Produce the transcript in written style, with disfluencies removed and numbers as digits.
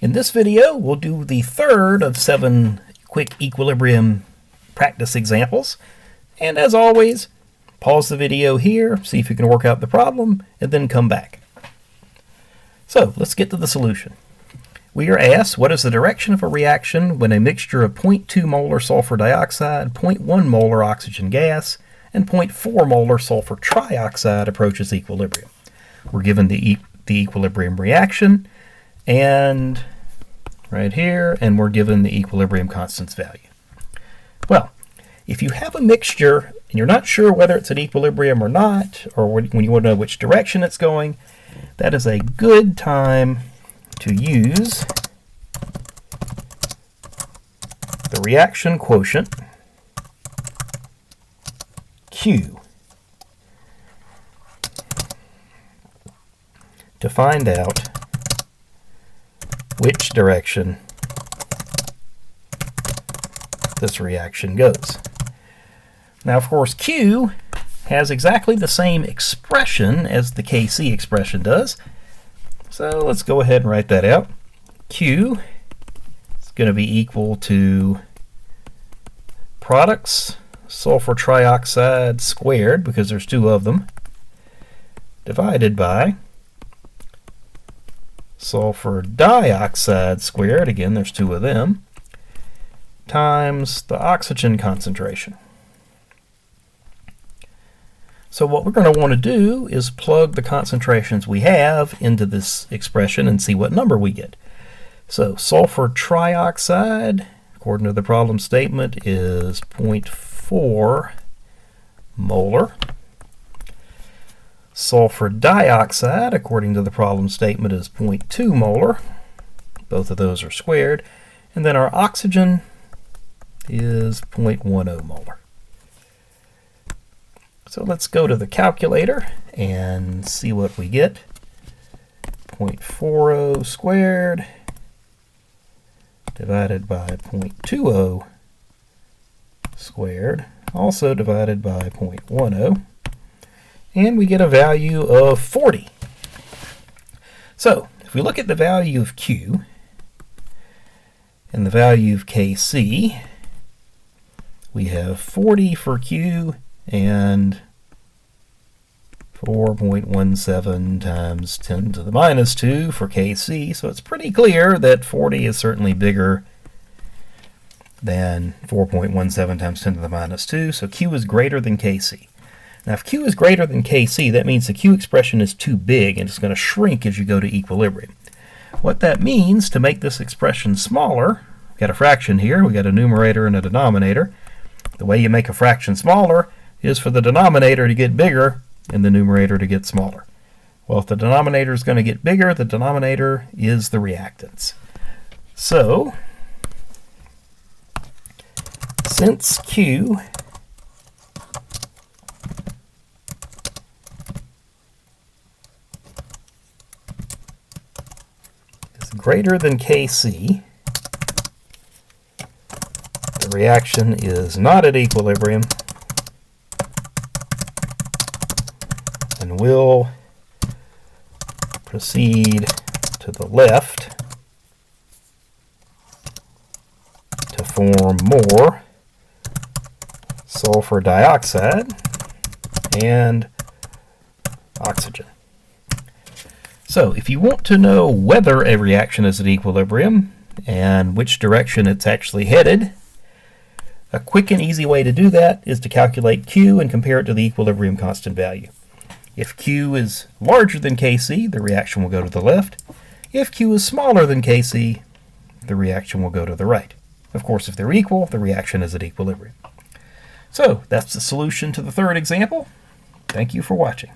In this video, we'll do the third of 7 quick equilibrium practice examples. And as always, pause the video here, see if you can work out the problem, and then come back. So let's get to the solution. We are asked, what is the direction of a reaction when a mixture of 0.2 molar sulfur dioxide, 0.1 molar oxygen gas, and 0.4 molar sulfur trioxide approaches equilibrium? We're given the equilibrium reaction, and right here, and we're given the equilibrium constants value. Well, if you have a mixture and you're not sure whether it's at equilibrium or not, or when you want to know which direction it's going, that is a good time to use the reaction quotient, Q, to find out which direction this reaction goes. Now, of course, Q has exactly the same expression as the Kc expression does. So let's go ahead and write that out. Q is going to be equal to products sulfur trioxide squared, because there's 2 of them, divided by sulfur dioxide squared, again there's 2 of them, times the oxygen concentration. So what we're going to want to do is plug the concentrations we have into this expression and see what number we get. So sulfur trioxide, according to the problem statement, is 0.4 molar. Sulfur dioxide, according to the problem statement, is 0.2 molar. Both of those are squared. And then our oxygen is 0.10 molar. So let's go to the calculator and see what we get. 0.40 squared divided by 0.20 squared, also divided by 0.10. And we get a value of 40. So if we look at the value of Q and the value of Kc, we have 40 for Q and 4.17 times 10 to the minus 2 for Kc. So it's pretty clear that 40 is certainly bigger than 4.17 times 10 to the minus 2. So Q is greater than Kc. Now, if Q is greater than Kc, that means the Q expression is too big and it's going to shrink as you go to equilibrium. What that means, to make this expression smaller, we've got a fraction here, we've got a numerator and a denominator. The way you make a fraction smaller is for the denominator to get bigger and the numerator to get smaller. Well, if the denominator is going to get bigger, the denominator is the reactants. So, since Q greater than Kc, the reaction is not at equilibrium and will proceed to the left to form more sulfur dioxide and oxygen. So if you want to know whether a reaction is at equilibrium and which direction it's actually headed, a quick and easy way to do that is to calculate Q and compare it to the equilibrium constant value. If Q is larger than Kc, the reaction will go to the left. If Q is smaller than Kc, the reaction will go to the right. Of course, if they're equal, the reaction is at equilibrium. So that's the solution to the third example. Thank you for watching.